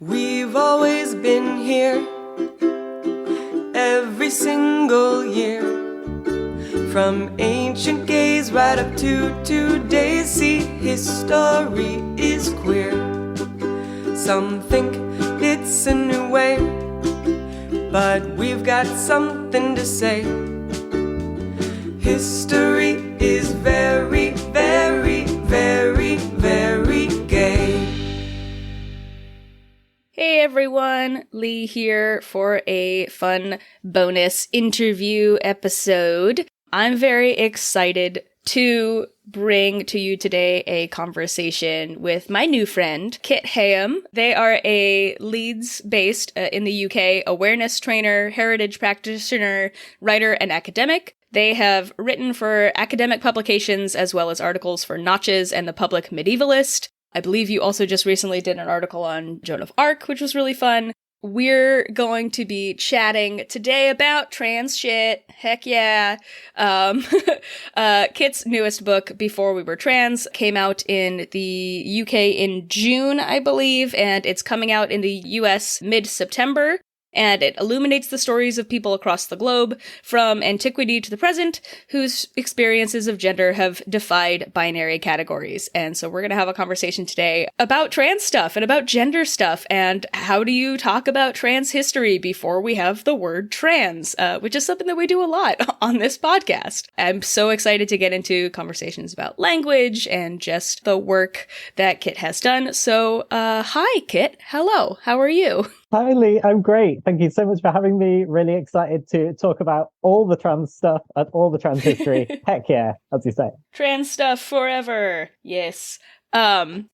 We've always been here, every single year, from ancient gays right up to today. See, history is queer. Some think it's a new way, but we've got something to say. History is very, very, very, very gay. Hey everyone, Leigh here for a fun bonus interview episode. I'm very excited to bring to you today a conversation with my new friend, Kit Heyam. They are a Leeds-based, in the UK, awareness trainer, heritage practitioner, writer, and academic. They have written for academic publications as well as articles for Notches and the Public Medievalist. I believe you also just recently did an article on Joan of Arc, which was really fun. We're going to be chatting today about trans shit. Heck yeah. Kit's newest book, Before We Were Trans, came out in the UK in June, I believe, and it's coming out in the US mid-September. And it illuminates the stories of people across the globe, from antiquity to the present, whose experiences of gender have defied binary categories. And so we're going to have a conversation today about trans stuff and about gender stuff, and how do you talk about trans history before we have the word trans, which is something that we do a lot on this podcast. I'm so excited to get into conversations about language and just the work that Kit has done. So, hi, Kit. Hello. How are you? Hi, Leigh. I'm great. Thank you so much for having me. Really excited to talk about all the trans stuff and all the trans history. Heck yeah, as you say. Trans stuff forever. Yes. I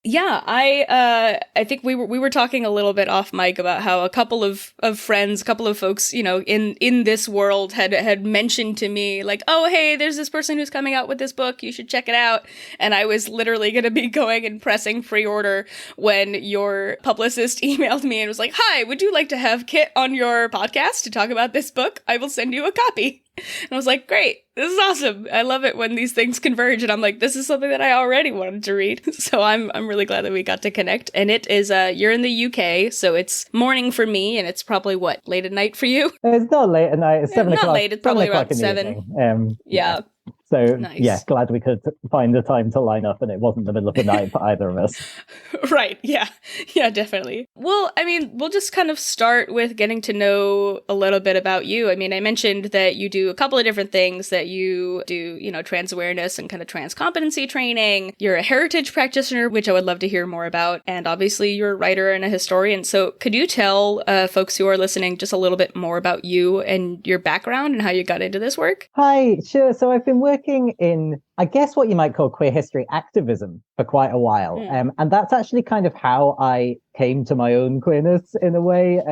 think we were talking a little bit off mic about how a couple of friends, a couple of folks, you know, in this world had mentioned to me, like, oh, hey, there's this person who's coming out with this book, you should check it out. And I was literally going to be going and pressing pre-order when your publicist emailed me and was like, hi, would you like to have Kit on your podcast to talk about this book? I will send you a copy. And I was like, great, this is awesome. I love it when these things converge. And I'm like, this is something that I already wanted to read. So I'm really glad that we got to connect. And it is, you're in the UK, so it's morning for me, and it's probably, what, late at night for you? It's not late at night. It's 7 o'clock. Not late, it's probably around 7. Yeah. So, nice. Yeah, glad we could find the time to line up and it wasn't the middle of the night for either of us. Right, yeah. Yeah, definitely. Well, I mean, we'll just kind of start with getting to know a little bit about you. I mean, I mentioned that you do a couple of different things, that you do, you know, trans awareness and kind of trans competency training. You're a heritage practitioner, which I would love to hear more about. And obviously you're a writer and a historian. So could you tell folks who are listening just a little bit more about you and your background and how you got into this work? Hi, sure. So I've been working in, I guess, what you might call queer history activism for quite a while. And that's actually kind of how I came to my own queerness in a way.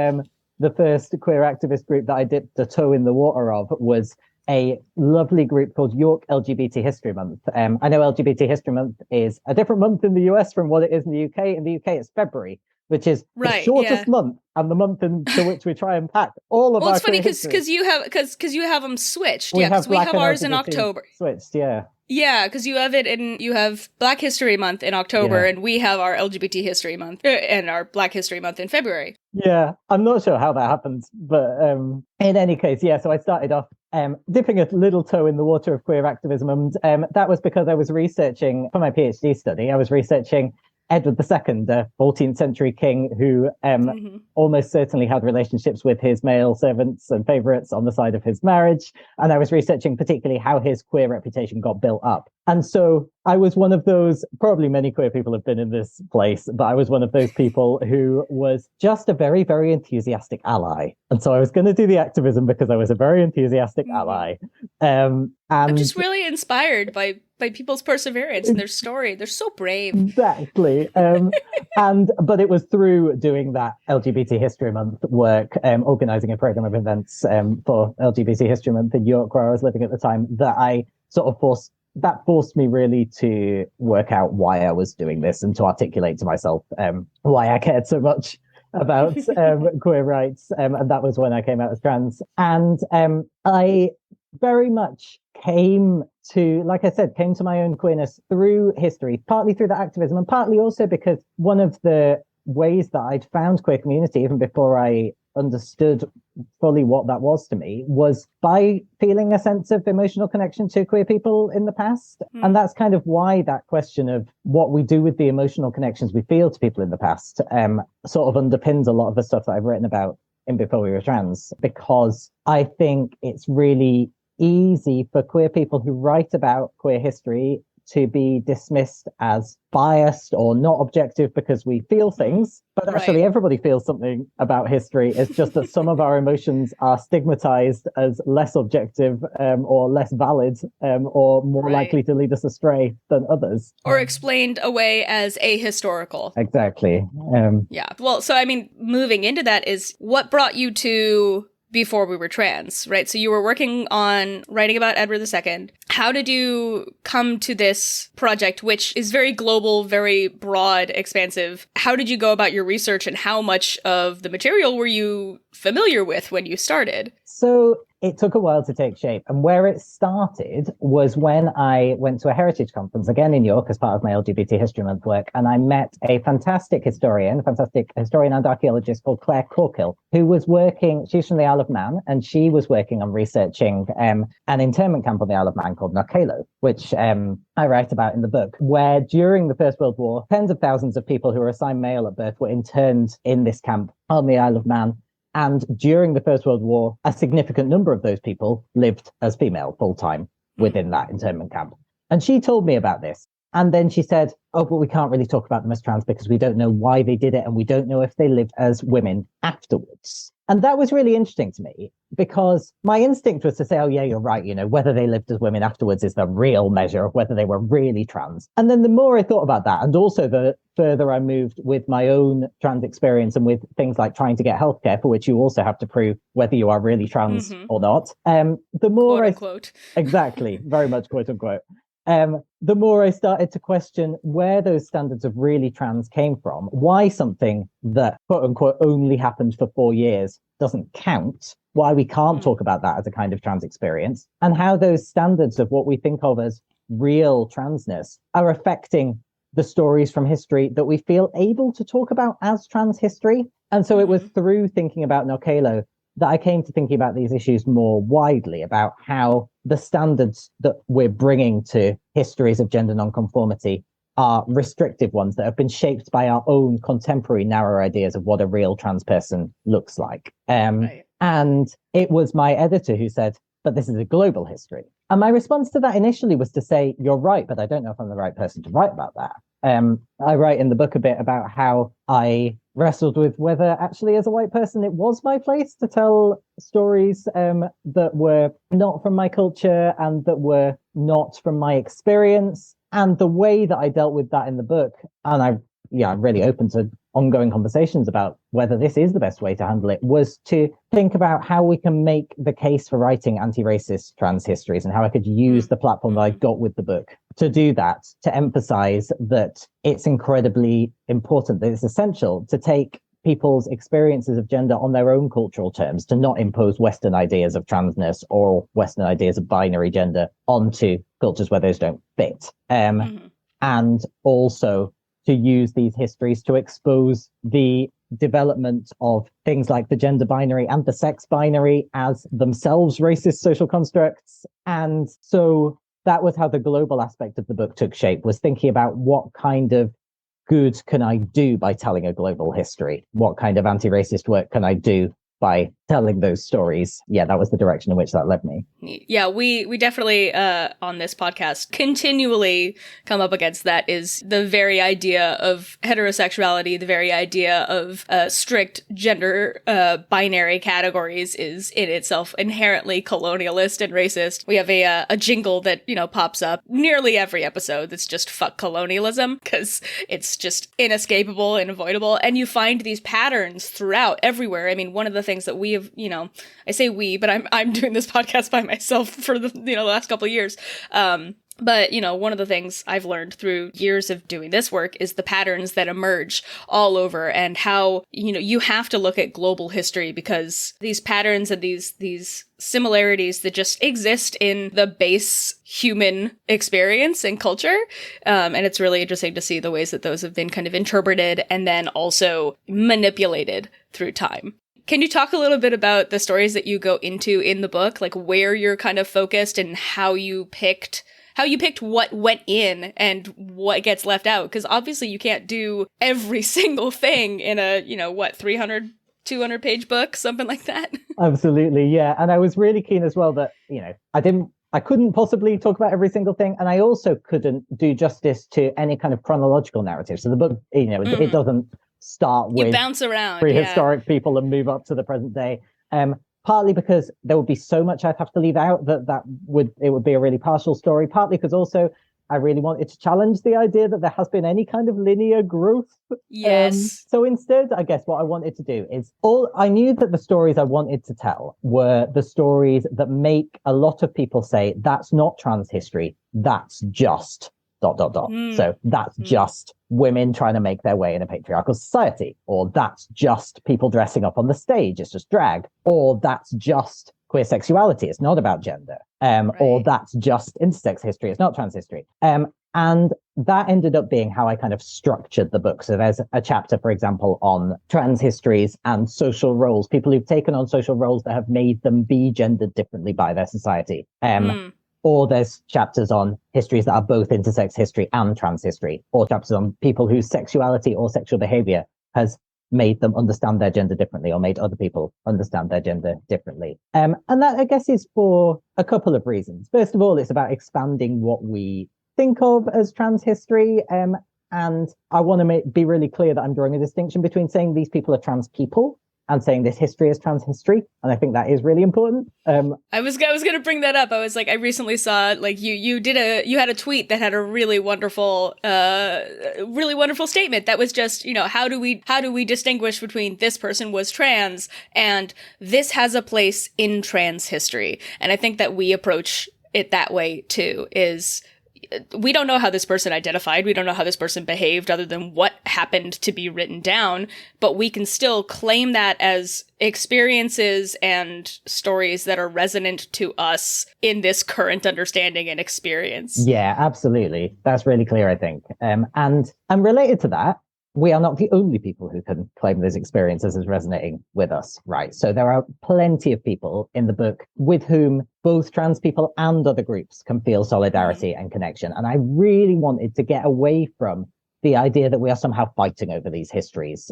The first queer activist group that I dipped a toe in the water of was a lovely group called York LGBT History Month. I know LGBT History Month is a different month in the US from what it is in the UK. In the UK, it's February, which is the shortest month and the month into which we try and pack all of our. Well, it's funny because you have them switched. Because we have ours in October. Switched, yeah. Yeah, because you have Black History Month in October, and we have our LGBT History Month and our Black History Month in February. Yeah, I'm not sure how that happens, but in any case, yeah. So I started off dipping a little toe in the water of queer activism, and that was because I was researching for my PhD study. I was researching Edward II, the 14th century king who almost certainly had relationships with his male servants and favourites on the side of his marriage. And I was researching particularly how his queer reputation got built up. And so I was one of those, probably many queer people have been in this place, but I was one of those people who was just a very, very enthusiastic ally. And so I was going to do the activism because I was a very enthusiastic ally. And I'm just really inspired by people's perseverance and their story. They're so brave. Exactly. But it was through doing that LGBT History Month work, organising a programme of events for LGBT History Month in York, where I was living at the time, that I sort of forced me really to work out why I was doing this and to articulate to myself why I cared so much about queer rights. And that was when I came out as trans. And I very much came to my own queerness through history, partly through the activism and partly also because one of the ways that I'd found queer community, even before I understood fully what that was to me, was by feeling a sense of emotional connection to queer people in the past. And that's kind of why that question of what we do with the emotional connections we feel to people in the past sort of underpins a lot of the stuff that I've written about in Before We Were Trans, because I think it's really easy for queer people who write about queer history to be dismissed as biased or not objective because we feel things, but actually everybody feels something about history. It's just that some of our emotions are stigmatized as less objective or less valid or more likely to lead us astray than others. Or explained away as ahistorical. Exactly. Yeah. Well, so I mean, moving into that is what brought you to Before We Were Trans, right? So you were working on writing about Edward II. How did you come to this project, which is very global, very broad, expansive? How did you go about your research, and how much of the material were you familiar with when you started? So it took a while to take shape. And where it started was when I went to a heritage conference, again in York, as part of my LGBT History Month work. And I met a fantastic historian and archaeologist called Claire Corkill, who was working, she's from the Isle of Man, and she was working on researching an internment camp on the Isle of Man called Narkelo, which I write about in the book, where during the First World War, tens of thousands of people who were assigned male at birth were interned in this camp on the Isle of Man. And during the First World War, a significant number of those people lived as female full-time within that internment camp. And she told me about this. And then she said, oh, but we can't really talk about them as trans because we don't know why they did it, and we don't know if they lived as women afterwards. And that was really interesting to me, because my instinct was to say, oh, yeah, you're right. You know, whether they lived as women afterwards is the real measure of whether they were really trans. And then the more I thought about that, and also the further I moved with my own trans experience and with things like trying to get healthcare, for which you also have to prove whether you are really trans or not, the more quote unquote. Exactly, very much quote unquote. The more I started to question where those standards of really trans came from, why something that quote unquote only happened for 4 years doesn't count, why we can't talk about that as a kind of trans experience, and how those standards of what we think of as real transness are affecting the stories from history that we feel able to talk about as trans history. And so it was through thinking about Narkelo that I came to thinking about these issues more widely, about how the standards that we're bringing to histories of gender nonconformity are restrictive ones that have been shaped by our own contemporary narrow ideas of what a real trans person looks like. And it was my editor who said, but this is a global history. And my response to that initially was to say, you're right, but I don't know if I'm the right person to write about that. I write in the book a bit about how I wrestled with whether actually as a white person, it was my place to tell stories that were not from my culture and that were not from my experience. And the way that I dealt with that in the book, and I'm really open to ongoing conversations about whether this is the best way to handle it, was to think about how we can make the case for writing anti-racist trans histories, and how I could use the platform that I got with the book to do that, to emphasize that it's incredibly important, that it's essential to take people's experiences of gender on their own cultural terms, to not impose Western ideas of transness or Western ideas of binary gender onto cultures where those don't fit. And also to use these histories to expose the development of things like the gender binary and the sex binary as themselves racist social constructs. And so that was how the global aspect of the book took shape, was thinking about what kind of good can I do by telling a global history? What kind of anti-racist work can I do by telling those stories? Yeah, that was the direction in which that led me. Yeah, we definitely on this podcast continually come up against that, is the very idea of heterosexuality, the very idea of strict gender binary categories is in itself inherently colonialist and racist. We have a jingle that, pops up nearly every episode that's just fuck colonialism, because it's just inescapable and avoidable. And you find these patterns throughout everywhere. I mean, one of the things that we have, I say we, but I'm doing this podcast by myself for the last couple of years. But, one of the things I've learned through years of doing this work is the patterns that emerge all over, and how, you have to look at global history, because these patterns and these similarities that just exist in the base human experience and culture. And it's really interesting to see the ways that those have been kind of interpreted and then also manipulated through time. Can you talk a little bit about the stories that you go into in the book, like where you're kind of focused and how you picked what went in and what gets left out? Because obviously you can't do every single thing in a, 300, 200 page book, something like that. Absolutely, yeah. And I was really keen as well that, I couldn't possibly talk about every single thing. And I also couldn't do justice to any kind of chronological narrative. So the book, it doesn't start with you bounce around prehistoric people and move up to the present day. Partly because there would be so much I'd have to leave out that it would be a really partial story. Partly because also I really wanted to challenge the idea that there has been any kind of linear growth. Yes. So instead, I guess what I wanted to do is I knew that the stories I wanted to tell were the stories that make a lot of people say, that's not trans history, that's just ... So that's just women trying to make their way in a patriarchal society, or that's just people dressing up on the stage, it's just drag, or that's just queer sexuality, it's not about gender, or that's just intersex history, it's not trans history. And that ended up being how I kind of structured the book. So there's a chapter, for example, on trans histories and social roles, people who've taken on social roles that have made them be gendered differently by their society. Or there's chapters on histories that are both intersex history and trans history, or chapters on people whose sexuality or sexual behavior has made them understand their gender differently, or made other people understand their gender differently. And that, I guess, is for a couple of reasons. First of all, it's about expanding what we think of as trans history. And I want to be really clear that I'm drawing a distinction between saying these people are trans people and saying this history is trans history. And I think that is really important. I was going to bring that up. I was like, I recently saw, like, you had a tweet that had a really wonderful statement that was just, how do we distinguish between this person was trans and this has a place in trans history? And I think that we approach it that way too, is we don't know how this person identified. We don't know how this person behaved other than what happened to be written down, but we can still claim that as experiences and stories that are resonant to us in this current understanding and experience. Yeah, absolutely. That's really clear, I think. And related to that, we are not the only people who can claim those experiences as resonating with us, right? So there are plenty of people in the book with whom both trans people and other groups can feel solidarity and connection. And I really wanted to get away from the idea that we are somehow fighting over these histories.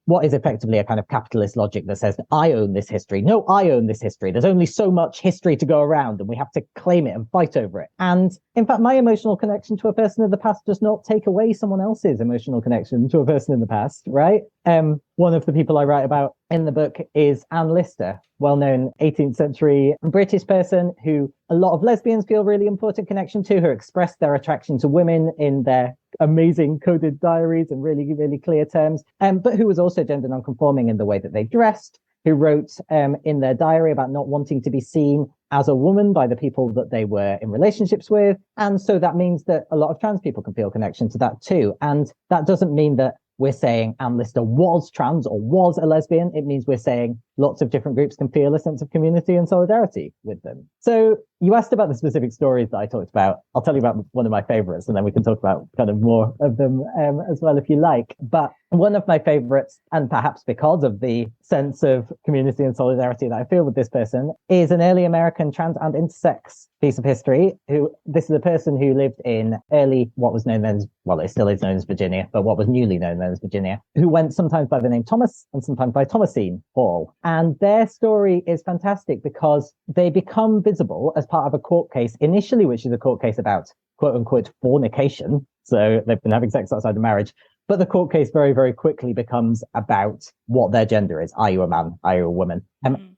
What is effectively a kind of capitalist logic that says, I own this history. No, I own this history. There's only so much history to go around and we have to claim it and fight over it. And in fact, my emotional connection to a person of the past does not take away someone else's emotional connection to a person in the past, right? One of the people I write about in the book is Anne Lister, well-known 18th century British person who a lot of lesbians feel really important connection to, who expressed their attraction to women in their amazing coded diaries in really, really clear terms, but who was also gender non-conforming in the way that they dressed, who wrote in their diary about not wanting to be seen as a woman by the people that they were in relationships with. And so that means that a lot of trans people can feel connection to that too. And that doesn't mean that we're saying Anne Lister was trans or was a lesbian. It means we're saying lots of different groups can feel a sense of community and solidarity with them. So you asked about the specific stories that I talked about. I'll tell you about one of my favorites, and then we can talk about kind of more of them as well, if you like. But one of my favorites, and perhaps because of the sense of community and solidarity that I feel with this person, is an early American trans and intersex piece of history. This is a person who lived in early, what was known then as, well, it still is known as Virginia, but what was newly known then as Virginia, who went sometimes by the name Thomas and sometimes by Thomasine Hall. And their story is fantastic because they become visible as part of a court case initially, which is a court case about quote unquote fornication. So they've been having sex outside of marriage. But the court case very, very quickly becomes about what their gender is. Are you a man? Are you a woman?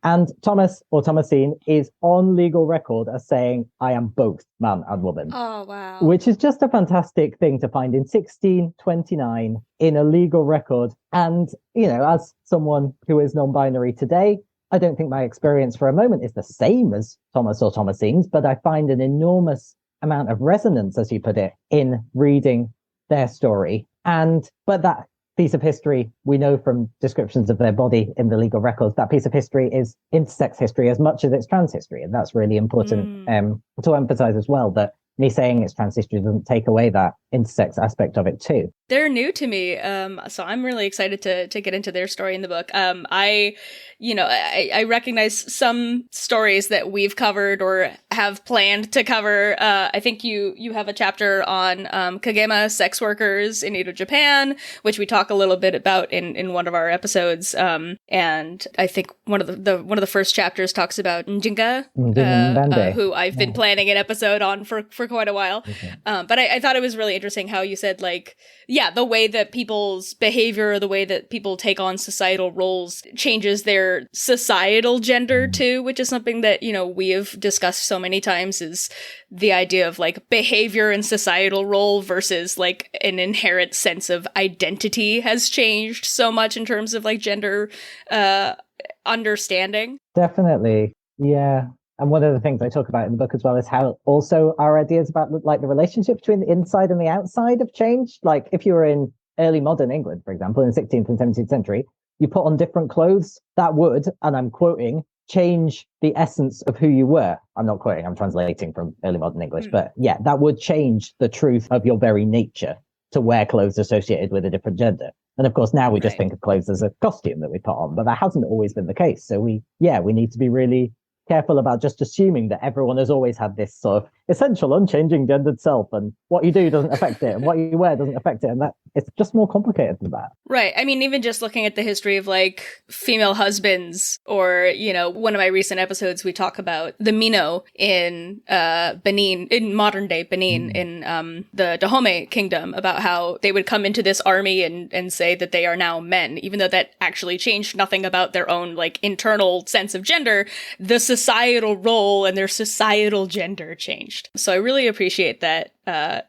And Thomas or Thomasine is on legal record as saying, I am both man and woman. Oh, wow. Which is just a fantastic thing to find in 1629 in a legal record. And, as someone who is non-binary today, I don't think my experience for a moment is the same as Thomas or Thomasine's, but I find an enormous amount of resonance, as you put it, in reading their story. But that piece of history, we know from descriptions of their body in the legal records, that piece of history is intersex history as much as it's trans history. And that's really important to emphasize as well, that me saying it's trans history doesn't take away that intersex aspect of it too. They're new to me, so I'm really excited to get into their story in the book. I recognize some stories that we've covered or have planned to cover. I think you have a chapter on Kagema sex workers in Edo, Japan, which we talk a little bit about in one of our episodes. And I think one of the first chapters talks about Njinga, who I've been planning an episode on for quite a while. But I thought it was really interesting how you said, like, the way that people's behavior, the way that people take on societal roles changes their societal gender too, which is something that, we have discussed so many times, is the idea of like behavior and societal role versus like an inherent sense of identity has changed so much in terms of like gender understanding. Definitely. Yeah. And one of the things I talk about in the book as well is how also our ideas about like the relationship between the inside and the outside have changed. Like if you were in early modern England, for example, in the 16th and 17th century, you put on different clothes, that would, and I'm quoting, change the essence of who you were. I'm not quoting, I'm translating from early modern English, but yeah, that would change the truth of your very nature to wear clothes associated with a different gender. And of course, now we just think of clothes as a costume that we put on, but that hasn't always been the case. So we need to be really careful about just assuming that everyone has always had this sort of essential, unchanging gendered self, and what you do doesn't affect it, and what you wear doesn't affect it, and that it's just more complicated than that. Right. I mean, even just looking at the history of like female husbands, or one of my recent episodes, we talk about the Mino in Benin, in modern day Benin, in the Dahomey kingdom, about how they would come into this army and say that they are now men, even though that actually changed nothing about their own like internal sense of gender. The societal role and their societal gender changed. So I really appreciate that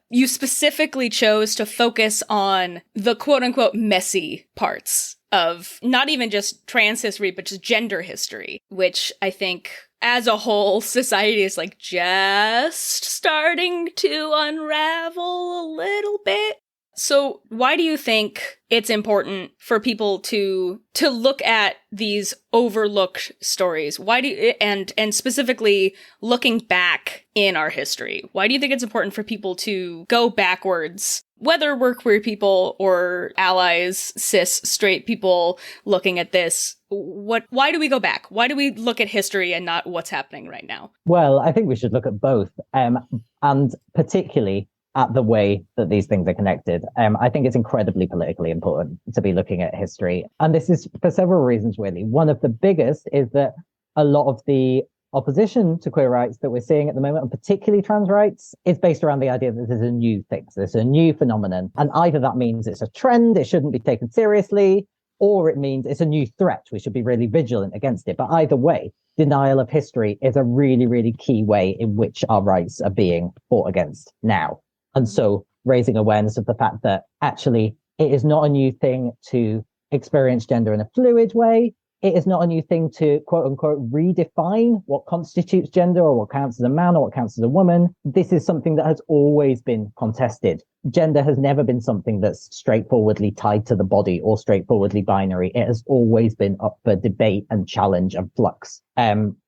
you specifically chose to focus on the quote-unquote messy parts of not even just trans history, but just gender history, which I think as a whole society is like just starting to unravel a little bit. So why do you think it's important for people to look at these overlooked stories? Why do you, and specifically looking back in our history, why do you think it's important for people to go backwards, whether we're queer people or allies, cis, straight people looking at this? Why do we go back? Why do we look at history and not what's happening right now? Well, I think we should look at both, and particularly at the way that these things are connected. I think it's incredibly politically important to be looking at history. And this is for several reasons, really. One of the biggest is that a lot of the opposition to queer rights that we're seeing at the moment, and particularly trans rights, is based around the idea that this is a new thing. So this is a new phenomenon. And either that means it's a trend, it shouldn't be taken seriously, or it means it's a new threat. We should be really vigilant against it. But either way, denial of history is a really, really key way in which our rights are being fought against now. And so raising awareness of the fact that actually it is not a new thing to experience gender in a fluid way. It is not a new thing to, quote unquote, redefine what constitutes gender or what counts as a man or what counts as a woman. This is something that has always been contested. Gender has never been something that's straightforwardly tied to the body or straightforwardly binary. It has always been up for debate and challenge and flux.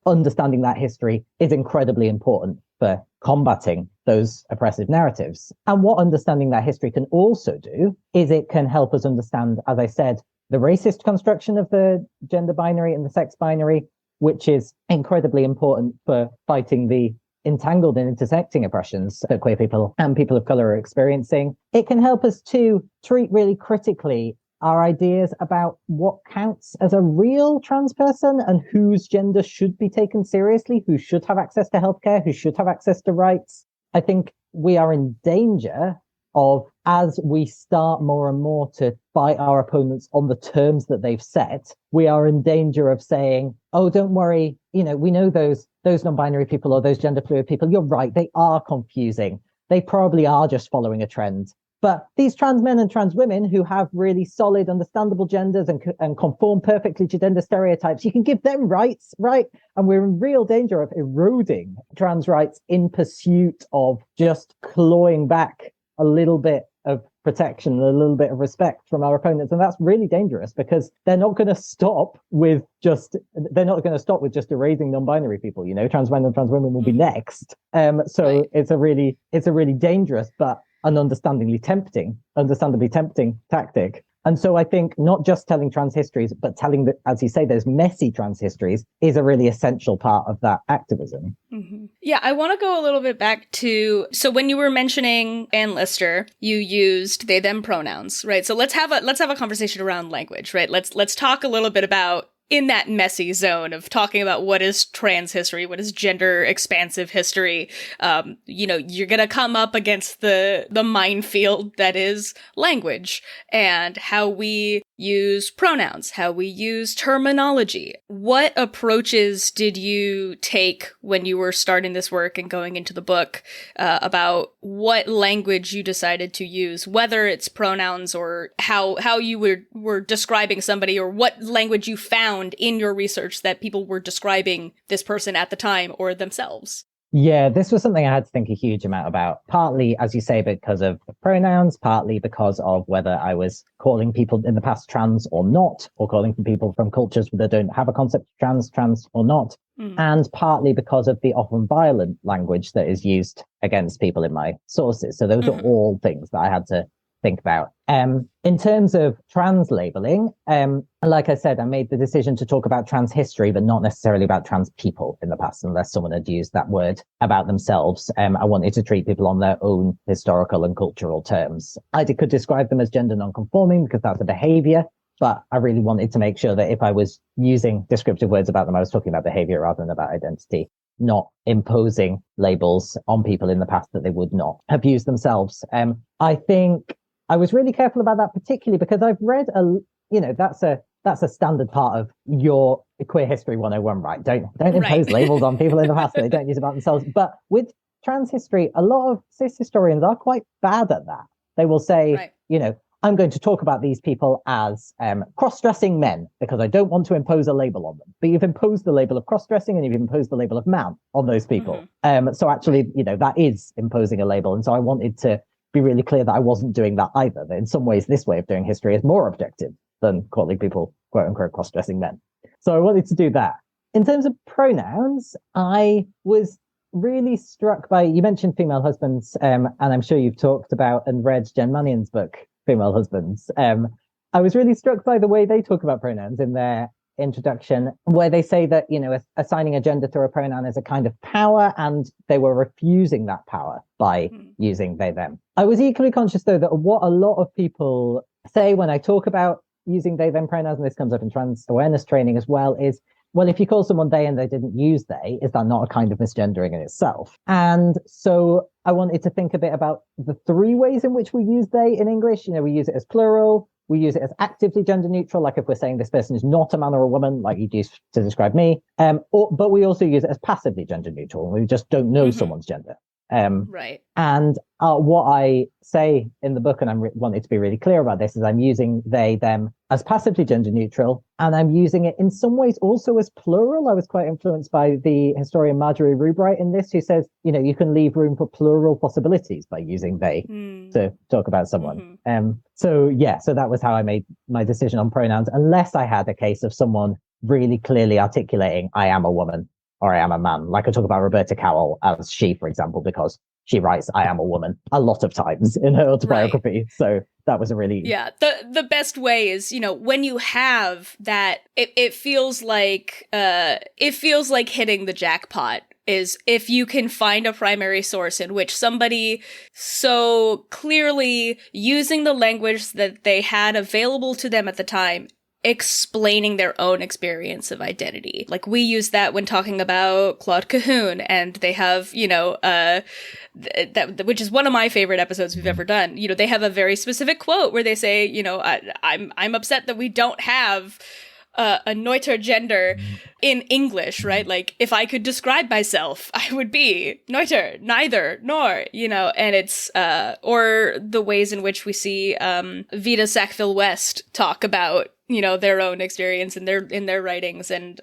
Understanding that history is incredibly important for combating those oppressive narratives. And what understanding that history can also do is it can help us understand, as I said, the racist construction of the gender binary and the sex binary, which is incredibly important for fighting the entangled and intersecting oppressions that queer people and people of color are experiencing. It can help us to treat really critically our ideas about what counts as a real trans person and whose gender should be taken seriously, who should have access to healthcare, who should have access to rights. I think we are in danger of, as we start more and more to fight our opponents on the terms that they've set, we are in danger of saying, oh, don't worry, we know those non-binary people or those gender fluid people, you're right, they are confusing. They probably are just following a trend. But these trans men and trans women who have really solid, understandable genders and conform perfectly to gender stereotypes, you can give them rights, right? And we're in real danger of eroding trans rights in pursuit of just clawing back a little bit of protection, a little bit of respect from our opponents. And that's really dangerous because they're not going to stop with just erasing non-binary people. Trans men and trans women will be next. So it's a really dangerous but an understandably tempting tactic. And so I think not just telling trans histories, but telling, as you say, those messy trans histories is a really essential part of that activism. Mm-hmm. Yeah, I want to go a little bit back to, so when you were mentioning Ann Lister, you used they, them pronouns, right? So let's have a conversation around language, right? Let's talk a little bit about in that messy zone of talking about what is trans history, what is gender expansive history. You're going to come up against the minefield that is language and how we use pronouns, how we use terminology. What approaches did you take when you were starting this work and going into the book about what language you decided to use, whether it's pronouns or how you were describing somebody, or what language you found in your research that people were describing this person at the time or themselves? Yeah, this was something I had to think a huge amount about, partly, as you say, because of the pronouns, partly because of whether I was calling people in the past trans or not, or calling people from cultures that don't have a concept of trans or not, and partly because of the often violent language that is used against people in my sources. So those are all things that I had to think about. In terms of trans labeling, like I said, I made the decision to talk about trans history, but not necessarily about trans people in the past, unless someone had used that word about themselves. I wanted to treat people on their own historical and cultural terms. I could describe them as gender non-conforming because that's a behavior, but I really wanted to make sure that if I was using descriptive words about them, I was talking about behavior rather than about identity, not imposing labels on people in the past that they would not have used themselves. I think I was really careful about that, particularly because I've read that's a standard part of your queer history 101, right? Don't impose labels on people in the past that they don't use about themselves. But with trans history, a lot of cis historians are quite bad at that. They will say, I'm going to talk about these people as cross-dressing men because I don't want to impose a label on them. But you've imposed the label of cross-dressing and you've imposed the label of man on those people. So actually, that is imposing a label. And so I wanted to be really clear that I wasn't doing that either. That in some ways, this way of doing history is more objective than calling people quote unquote cross-dressing men. So I wanted to do that. In terms of pronouns, I was really struck by, you mentioned female husbands, and I'm sure you've talked about and read Jen Mannion's book, Female Husbands. I was really struck by the way they talk about pronouns in their introduction, where they say that, assigning a gender to a pronoun is a kind of power, and they were refusing that power by using they, them. I was equally conscious, though, that what a lot of people say when I talk about using they, them pronouns, and this comes up in trans awareness training as well, is, well, if you call someone they and they didn't use they, is that not a kind of misgendering in itself? And so I wanted to think a bit about the three ways in which we use they in English. We use it as plural, we use it as actively gender neutral, like if we're saying this person is not a man or a woman, like you used to describe me, but we also use it as passively gender neutral. We just don't know someone's gender. Right. And what I say in the book, and I wanted to be really clear about this, is I'm using they, them as passively gender neutral, and I'm using it in some ways also as plural. I was quite influenced by the historian Marjorie Rubright in this, who says, you can leave room for plural possibilities by using they to talk about someone. So that was how I made my decision on pronouns, unless I had a case of someone really clearly articulating, I am a woman, or I am a man. Like I talk about Roberta Cowell as she, for example, because she writes I am a woman a lot of times in her autobiography. Right. So that was a really... Yeah, the best way is, when you have that, it feels like hitting the jackpot is if you can find a primary source in which somebody so clearly using the language that they had available to them at the time explaining their own experience of identity. Like we use that when talking about Claude Cahun, and they have, that which is one of my favorite episodes we've ever done. They have a very specific quote where they say, I'm upset that we don't have a neuter gender in English, right? Like, if I could describe myself, I would be neuter, neither, nor, and it's, or the ways in which we see Vida Sackville-West talk about, their own experience in their writings. And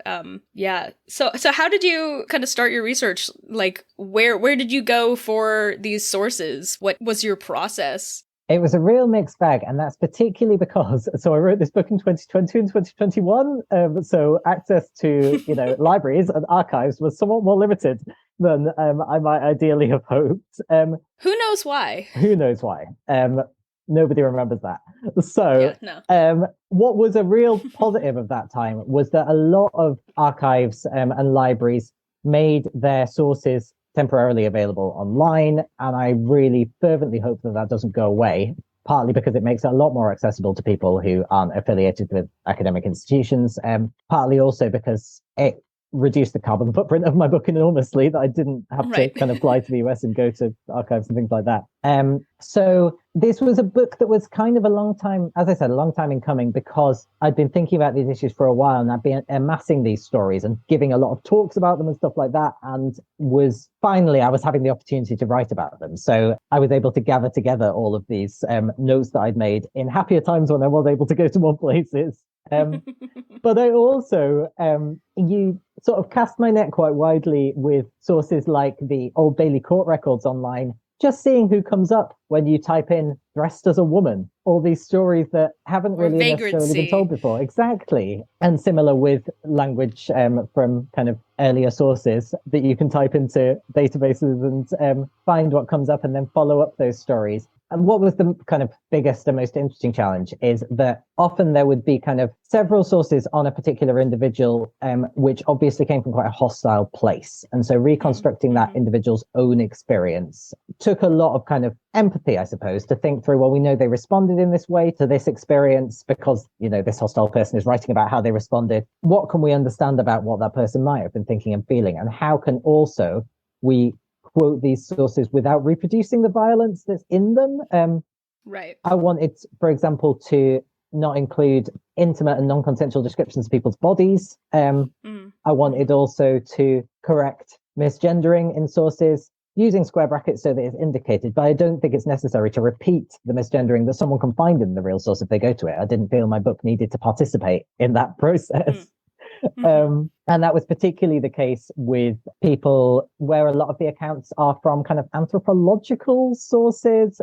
so how did you kind of start your research? Like, where did you go for these sources? What was your process? It was a real mixed bag, and that's particularly because, so I wrote this book in 2020 and 2021, so access to, libraries and archives was somewhat more limited than I might ideally have hoped. Who knows why? Who knows why? Nobody remembers that. So what was a real positive of that time was that a lot of archives and libraries made their sources temporarily available online, and I really fervently hope that doesn't go away, partly because it makes it a lot more accessible to people who aren't affiliated with academic institutions, partly also because it reduced the carbon footprint of my book enormously, that I didn't have to kind of fly to the US and go to archives and things like that. So this was a book that was kind of a long time, as I said, a long time in coming, because I'd been thinking about these issues for a while, and I'd been amassing these stories and giving a lot of talks about them and stuff like that, and I was having the opportunity to write about them. So I was able to gather together all of these notes that I'd made in happier times when I was able to go to more places. But I also, you sort of cast my net quite widely with sources like the Old Bailey court records online, just seeing who comes up when you type in dressed as a woman, all these stories that haven't really necessarily been told before. Exactly. And similar with language from kind of earlier sources that you can type into databases and find what comes up and then follow up those stories. And what was the kind of biggest and most interesting challenge is that often there would be kind of several sources on a particular individual, which obviously came from quite a hostile place. And so reconstructing that individual's own experience took a lot of kind of empathy, I suppose, to think through, well, we know they responded in this way to this experience because, this hostile person is writing about how they responded. What can we understand about what that person might have been thinking and feeling? And how can also we quote these sources without reproducing the violence that's in them? Right. I wanted, for example, to not include intimate and non-consensual descriptions of people's bodies. I wanted also to correct misgendering in sources using square brackets so that it's indicated, but I don't think it's necessary to repeat the misgendering that someone can find in the real source if they go to it. I didn't feel my book needed to participate in that process. And that was particularly the case with people where a lot of the accounts are from kind of anthropological sources.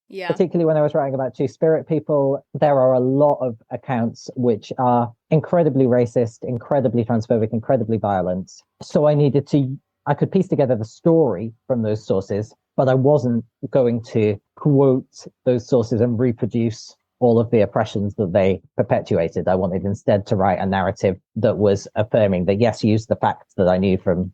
Particularly when I was writing about Two-Spirit people, there are a lot of accounts which are incredibly racist, incredibly transphobic, incredibly violent. So I could piece together the story from those sources, but I wasn't going to quote those sources and reproduce all of the oppressions that they perpetuated. I wanted instead to write a narrative that was affirming that, yes, use the facts that I knew from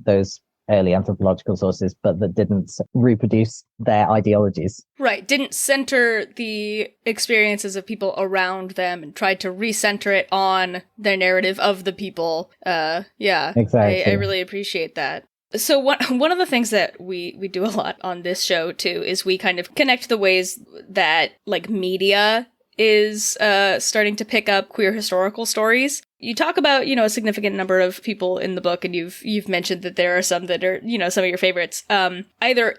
those early anthropological sources, but that didn't reproduce their ideologies. Right. Didn't center the experiences of people around them and tried to recenter it on their narrative of the people. Exactly. I really appreciate that. So one of the things that we do a lot on this show too is we kind of connect the ways that like media is starting to pick up queer historical stories. You talk about, a significant number of people in the book, and you've mentioned that there are some that are, some of your favorites. Either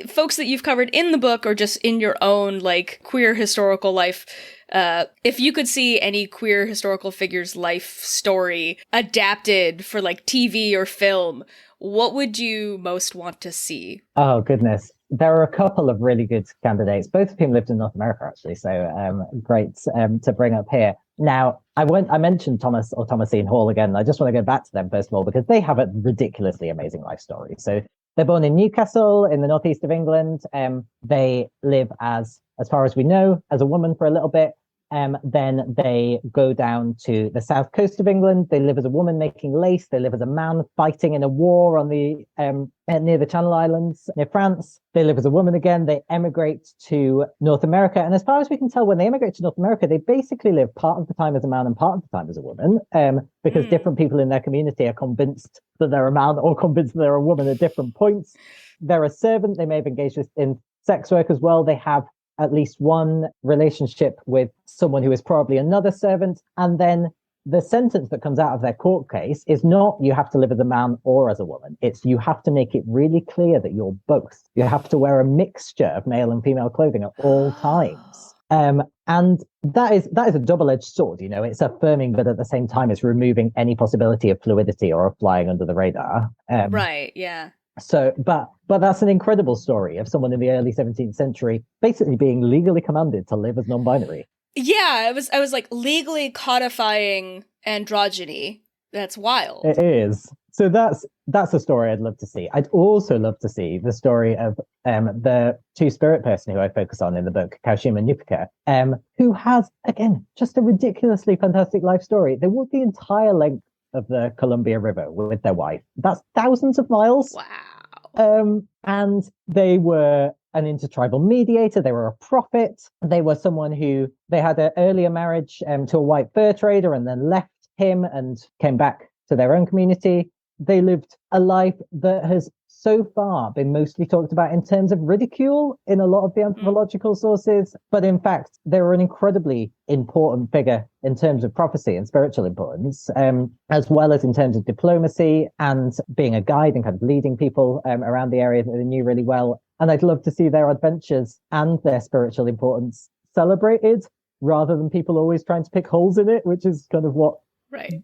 folks that you've covered in the book or just in your own like queer historical life. If you could see any queer historical figure's life story adapted for like TV or film, what would you most want to see? Oh, goodness. There are a couple of really good candidates, both of whom lived in North America, actually. So great to bring up here. Now, I mentioned Thomas or Thomasine Hall again. I just want to go back to them, first of all, because they have a ridiculously amazing life story. So they're born in Newcastle in the northeast of England. They live as far as we know, as a woman for a little bit. Then they go down to the south coast of England. They live as a woman making lace. They live as a man fighting in a war on the near the Channel Islands, near France. They live as a woman again. They emigrate to North America. And as far as we can tell, when they emigrate to North America, they basically live part of the time as a man and part of the time as a woman, because different people in their community are convinced that they're a man or convinced that they're a woman at different points. They're a servant. They may have engaged in sex work as well. They have at least one relationship with someone who is probably another servant. And then the sentence that comes out of their court case is not you have to live as a man or as a woman. It's you have to make it really clear that you're both. You have to wear a mixture of male and female clothing at all times. And that is a double-edged sword. It's affirming, but at the same time, it's removing any possibility of fluidity or of flying under the radar. Right. Yeah. So, but that's an incredible story of someone in the early 17th century basically being legally commanded to live as non-binary. Yeah, I was like legally codifying androgyny. That's wild. It is. So that's a story I'd love to see. I'd also love to see the story of the two-spirit person who I focus on in the book, Kaushima Nupika, who has, again, just a ridiculously fantastic life story. They walked the entire length of the Columbia River with their wife. That's thousands of miles. Wow. And they were an intertribal mediator. They were a prophet. They were someone who they had an earlier marriage to a white fur trader and then left him and came back to their own community. They lived a life that has so far been mostly talked about in terms of ridicule in a lot of the anthropological sources. But in fact, they were an incredibly important figure in terms of prophecy and spiritual importance, as well as in terms of diplomacy and being a guide and kind of leading people around the area that they knew really well. And I'd love to see their adventures and their spiritual importance celebrated rather than people always trying to pick holes in it, which is kind of what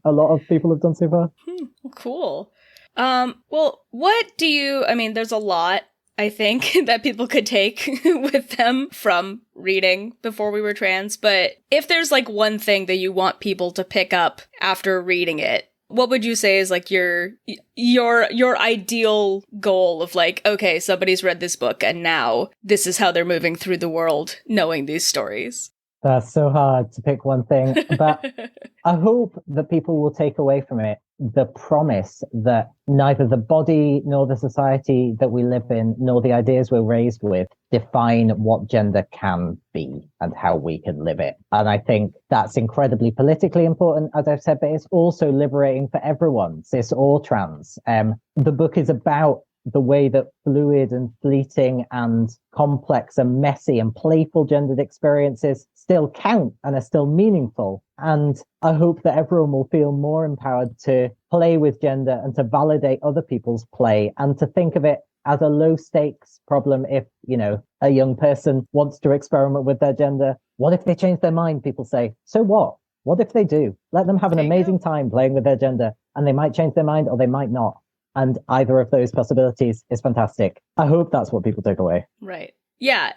a lot of people have done so far. Cool. Well, there's a lot, I think, that people could take with them from reading Before We Were Trans, but if there's like one thing that you want people to pick up after reading it, what would you say is like your ideal goal of like, okay, somebody's read this book and now this is how they're moving through the world knowing these stories? That's so hard to pick one thing, but I hope that people will take away from it the promise that neither the body nor the society that we live in, nor the ideas we're raised with define what gender can be and how we can live it. And I think that's incredibly politically important, as I've said, but it's also liberating for everyone, cis or trans. The book is about the way that fluid and fleeting and complex and messy and playful gendered experiences still count and are still meaningful. And I hope that everyone will feel more empowered to play with gender and to validate other people's play and to think of it as a low stakes problem. If, a young person wants to experiment with their gender, what if they change their mind? People say, so what? What if they do? Let them have an amazing time playing with their gender, and they might change their mind or they might not. And either of those possibilities is fantastic. I hope that's what people take away. Right. Yeah,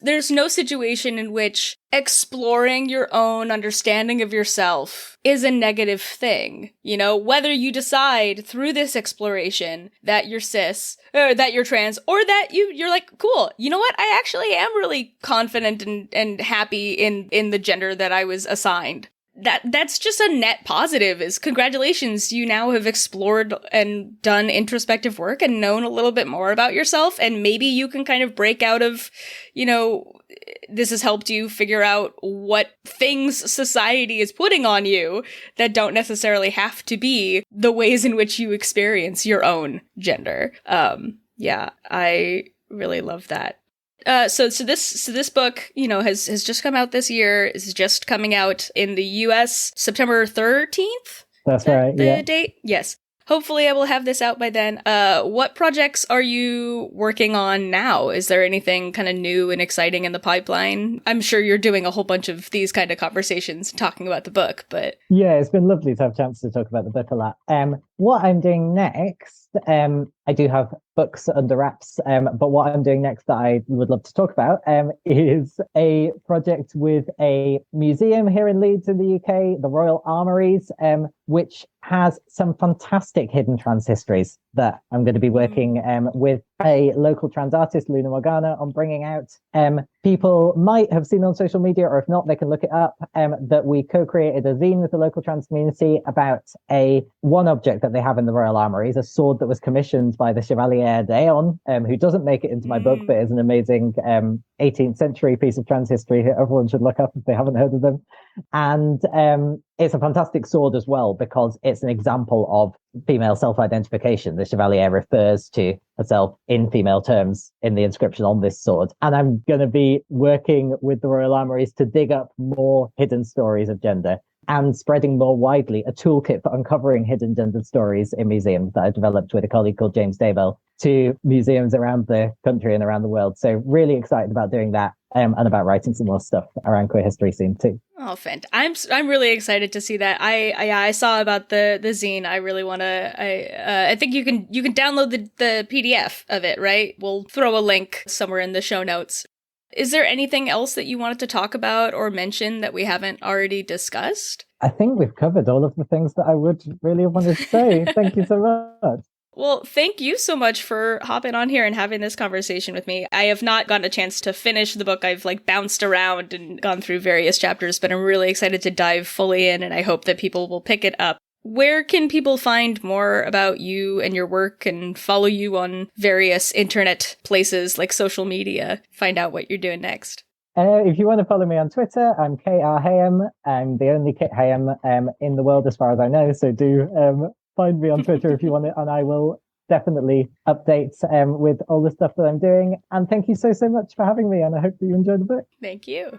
there's no situation in which exploring your own understanding of yourself is a negative thing. Whether you decide through this exploration that you're cis, or that you're trans, or that you're like, cool, you know what? I actually am really confident and happy in the gender that I was assigned. That's just a net positive. Is congratulations, you now have explored and done introspective work and known a little bit more about yourself, and maybe you can kind of break out of, this has helped you figure out what things society is putting on you that don't necessarily have to be the ways in which you experience your own gender. Yeah, I really love that. So this book, has just come out this year. Is just coming out in the U.S. September 13th. That's right. The date. Yes. Hopefully, I will have this out by then. What projects are you working on now? Is there anything kind of new and exciting in the pipeline? I'm sure you're doing a whole bunch of these kind of conversations, talking about the book, but yeah, it's been lovely to have a chance to talk about the book a lot. What I'm doing next, I do have books under wraps, but what I'm doing next that I would love to talk about is a project with a museum here in Leeds in the UK, the Royal Armouries, which has some fantastic hidden trans histories that I'm going to be working with a local trans artist, Luna Morgana, on bringing out. People might have seen on social media, or if not, they can look it up, that we co-created a zine with the local trans community about one object that they have in the Royal Armouries, a sword that was commissioned by the Chevalier d'Eon, who doesn't make it into my book, but is an amazing 18th century piece of trans history that everyone should look up if they haven't heard of them. And it's a fantastic sword as well, because it's an example of female self-identification. The Chevalier refers to herself in female terms in the inscription on this sword. And I'm going to be working with the Royal Armouries to dig up more hidden stories of gender and spreading more widely a toolkit for uncovering hidden gendered stories in museums that I developed with a colleague called James Daybell to museums around the country and around the world. So really excited about doing that and about writing some more stuff around queer history soon too. Oh, fantastic! I'm really excited to see that. I saw about the zine. I really want to. I think you can download the PDF of it, right? We'll throw a link somewhere in the show notes. Is there anything else that you wanted to talk about or mention that we haven't already discussed? I think we've covered all of the things that I would really want to say. Thank you so much. Well, thank you so much for hopping on here and having this conversation with me. I have not gotten a chance to finish the book. I've bounced around and gone through various chapters, but I'm really excited to dive fully in, and I hope that people will pick it up. Where can people find more about you and your work and follow you on various internet places like social media? Find out what you're doing next. If you want to follow me on Twitter, I'm KR Heyam. I'm the only Kit Heyam in the world as far as I know. So do find me on Twitter if you want it, and I will definitely update with all the stuff that I'm doing. And thank you so much for having me, and I hope that you enjoyed the book. Thank you.